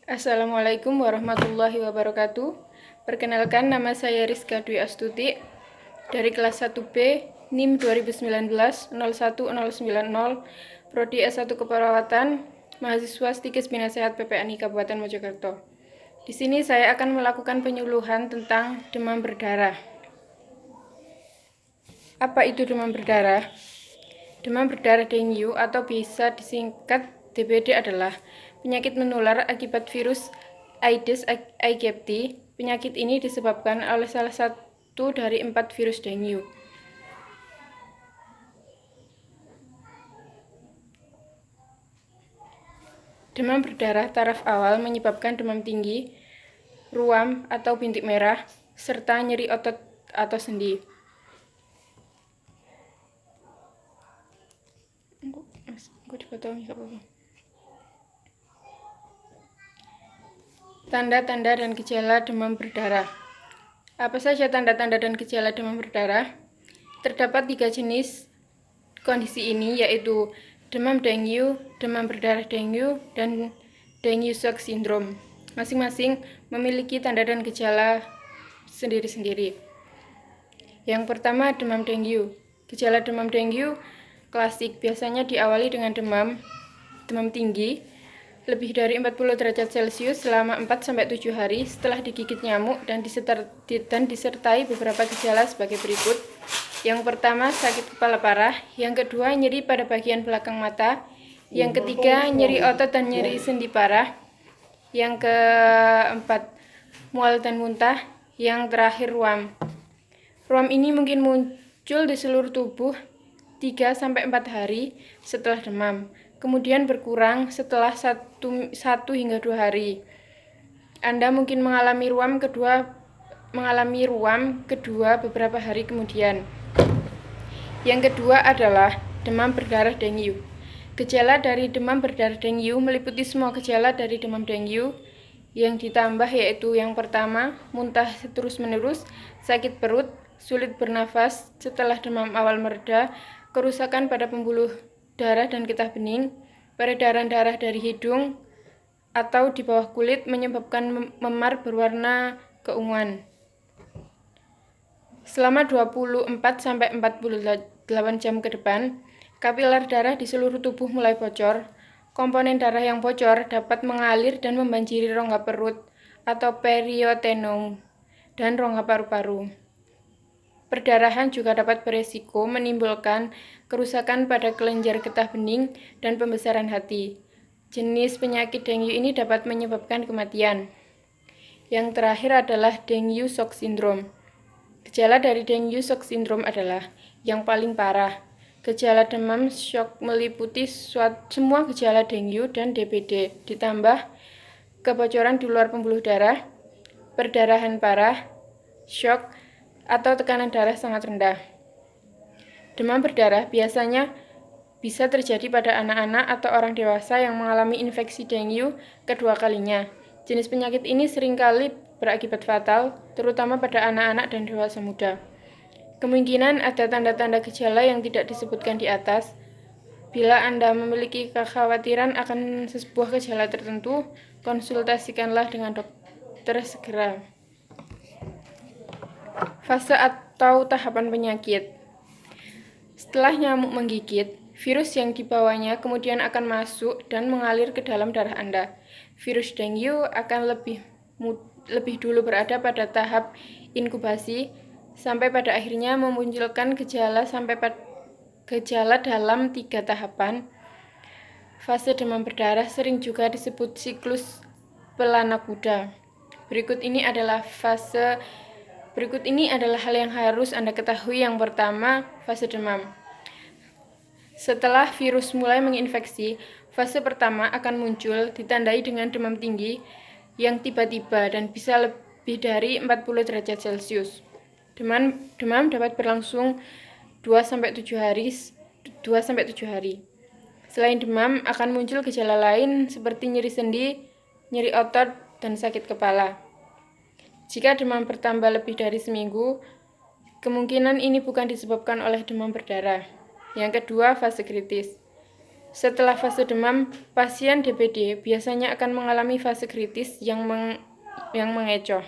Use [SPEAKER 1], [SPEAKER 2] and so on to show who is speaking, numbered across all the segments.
[SPEAKER 1] Assalamualaikum warahmatullahi wabarakatuh. Perkenalkan, nama saya Rizka Dwi Astuti dari kelas 1B NIM 2019 01090 Prodi S1 Keperawatan, mahasiswa Stikes Bina Sehat PPNI Kabupaten Mojokerto. Di sini saya akan melakukan penyuluhan tentang demam berdarah. Apa itu demam berdarah? Demam berdarah dengue atau bisa disingkat DBD adalah penyakit menular akibat virus Aedes aegypti. Penyakit ini disebabkan oleh salah satu dari 4 virus dengue. Demam berdarah taraf awal menyebabkan demam tinggi, ruam atau bintik merah, serta nyeri otot atau sendi. Tanda-tanda dan gejala demam berdarah. Apa saja tanda-tanda dan gejala demam berdarah? Terdapat 3 jenis kondisi ini, yaitu demam dengue, demam berdarah dengue, dan dengue shock syndrome. Masing-masing memiliki tanda dan gejala sendiri-sendiri. Yang pertama, demam dengue. Gejala demam dengue klasik biasanya diawali dengan demam tinggi lebih dari 40 derajat Celcius selama 4-7 hari setelah digigit nyamuk dan disertai beberapa gejala sebagai berikut. Yang pertama, sakit kepala parah. Yang kedua, nyeri pada bagian belakang mata. Yang ketiga, nyeri otot dan nyeri sendi parah. Yang keempat, mual dan muntah. Yang terakhir, ruam. Ruam ini mungkin muncul di seluruh tubuh 3-4 hari setelah demam, kemudian berkurang setelah 1 hingga 2 hari. Anda mungkin mengalami ruam kedua beberapa hari kemudian. Yang kedua adalah demam berdarah dengue. Gejala dari demam berdarah dengue meliputi semua gejala dari demam dengue yang ditambah, yaitu yang pertama, muntah terus-menerus, sakit perut, sulit bernafas setelah demam awal mereda, kerusakan pada pembuluh darah dan getah bening, peredaran darah dari hidung atau di bawah kulit menyebabkan memar berwarna keunguan. Selama 24-48 jam ke depan, kapiler darah di seluruh tubuh mulai bocor. Komponen darah yang bocor dapat mengalir dan membanjiri rongga perut atau periosteum dan rongga paru-paru. Perdarahan juga dapat beresiko menimbulkan kerusakan pada kelenjar getah bening dan pembesaran hati. Jenis penyakit dengue ini dapat menyebabkan kematian. Yang terakhir adalah dengue shock syndrome. Gejala dari dengue shock syndrome adalah yang paling parah. Gejala demam shock meliputi semua gejala dengue dan DBD, ditambah kebocoran di luar pembuluh darah, perdarahan parah, shock, atau tekanan darah sangat rendah. Demam berdarah biasanya bisa terjadi pada anak-anak atau orang dewasa yang mengalami infeksi dengue kedua kalinya. Jenis penyakit ini seringkali berakibat fatal, terutama pada anak-anak dan dewasa muda. Kemungkinan ada tanda-tanda gejala yang tidak disebutkan di atas. Bila Anda memiliki kekhawatiran akan sebuah gejala tertentu, konsultasikanlah dengan dokter segera. Fase atau tahapan penyakit. Setelah nyamuk menggigit, virus yang dibawanya kemudian akan masuk dan mengalir ke dalam darah Anda. Virus dengue akan lebih dulu berada pada tahap inkubasi sampai pada akhirnya memunculkan gejala dalam 3 tahapan. Fase demam berdarah sering juga disebut siklus pelana kuda. Berikut ini adalah hal yang harus Anda ketahui. Yang pertama, fase demam. Setelah virus mulai menginfeksi, fase pertama akan muncul ditandai dengan demam tinggi yang tiba-tiba dan bisa lebih dari 40 derajat Celcius. Demam dapat berlangsung 2-7 hari. Selain demam, akan muncul gejala lain seperti nyeri sendi, nyeri otot, dan sakit kepala. Jika demam bertambah lebih dari seminggu, kemungkinan ini bukan disebabkan oleh demam berdarah. Yang kedua, fase kritis. Setelah fase demam, pasien DBD biasanya akan mengalami fase kritis yang mengecoh.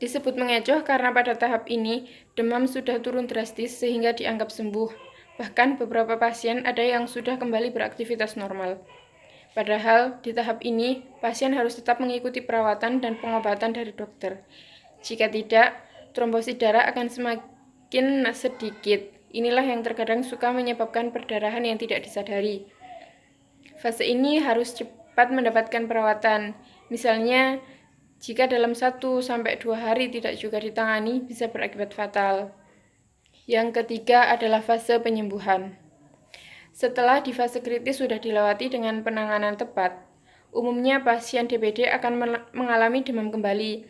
[SPEAKER 1] Disebut mengecoh karena pada tahap ini demam sudah turun drastis sehingga dianggap sembuh. Bahkan beberapa pasien ada yang sudah kembali beraktivitas normal. Padahal di tahap ini pasien harus tetap mengikuti perawatan dan pengobatan dari dokter. Jika tidak, trombosit darah akan semakin sedikit. Inilah yang terkadang suka menyebabkan perdarahan yang tidak disadari. Fase ini harus cepat mendapatkan perawatan. Misalnya, jika dalam 1-2 hari tidak juga ditangani, bisa berakibat fatal. Yang ketiga adalah fase penyembuhan. Setelah di fase kritis sudah dilewati dengan penanganan tepat, umumnya pasien DBD akan mengalami demam kembali.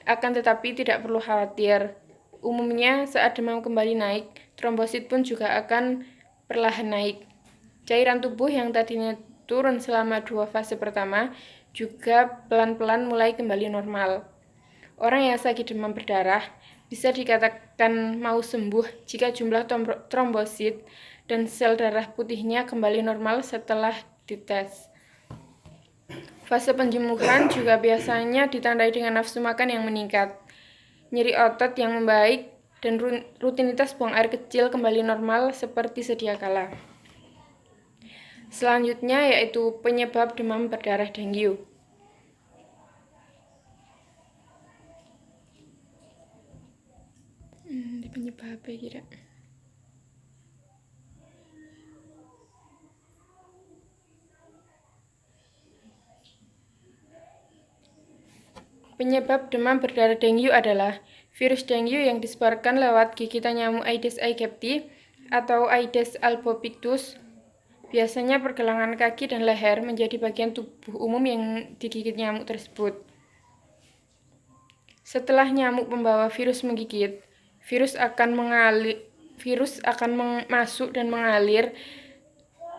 [SPEAKER 1] Akan tetapi tidak perlu khawatir. Umumnya saat demam kembali naik, trombosit pun juga akan perlahan naik. Cairan tubuh yang tadinya turun selama 2 fase pertama juga pelan-pelan mulai kembali normal. Orang yang sakit demam berdarah bisa dikatakan mau sembuh jika jumlah trombosit dan sel darah putihnya kembali normal setelah dites. Fase penyembuhan juga biasanya ditandai dengan nafsu makan yang meningkat, nyeri otot yang membaik, dan rutinitas buang air kecil kembali normal seperti sedia kala. Selanjutnya yaitu penyebab demam berdarah dengue. Penyebab apa kira? Penyebab demam berdarah dengue adalah virus dengue yang disebarkan lewat gigitan nyamuk Aedes aegypti atau Aedes albopictus. Biasanya pergelangan kaki dan leher menjadi bagian tubuh umum yang digigit nyamuk tersebut. Setelah nyamuk pembawa virus menggigit, virus akan masuk dan mengalir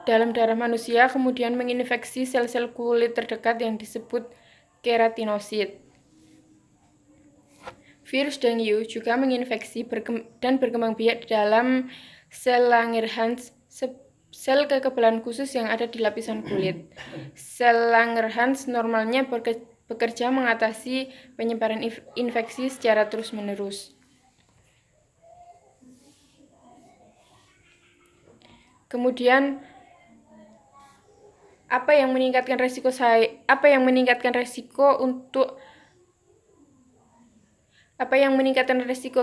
[SPEAKER 1] dalam darah manusia, kemudian menginfeksi sel-sel kulit terdekat yang disebut keratinosit. Virus dengue juga menginfeksi dan berkembang biak di dalam sel Langerhans, sel kekebalan khusus yang ada di lapisan kulit. Sel Langerhans normalnya bekerja mengatasi penyebaran infeksi secara terus-menerus. Kemudian apa yang meningkatkan resiko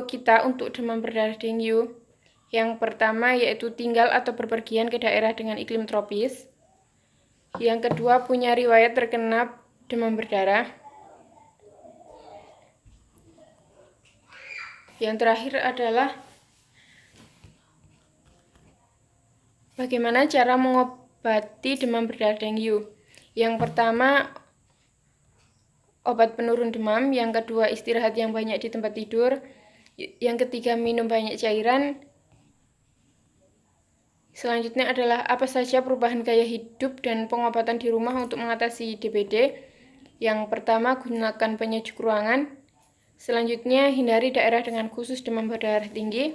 [SPEAKER 1] kita untuk demam berdarah dengue? Yang pertama yaitu tinggal atau berpergian ke daerah dengan iklim tropis. Yang kedua, punya riwayat terkena demam berdarah. Yang terakhir adalah bagaimana cara mengobati demam berdarah dengue. Yang pertama, obat penurun demam. Yang kedua, istirahat yang banyak di tempat tidur. Yang ketiga, minum banyak cairan. Selanjutnya adalah apa saja perubahan gaya hidup dan pengobatan di rumah untuk mengatasi DBD. Yang pertama, gunakan penyejuk ruangan. Selanjutnya, hindari daerah dengan khusus demam berdarah tinggi.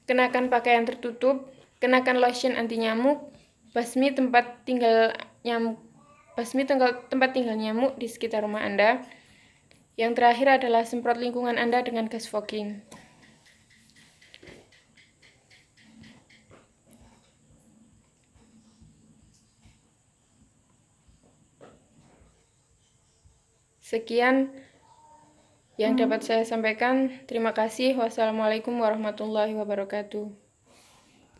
[SPEAKER 1] Kenakan pakaian tertutup. Kenakan lotion anti nyamuk. Basmi tempat tinggal nyamuk di sekitar rumah Anda. Yang terakhir adalah semprot lingkungan Anda dengan gas fogging. Sekian yang dapat saya sampaikan. Terima kasih. Wassalamualaikum warahmatullahi wabarakatuh.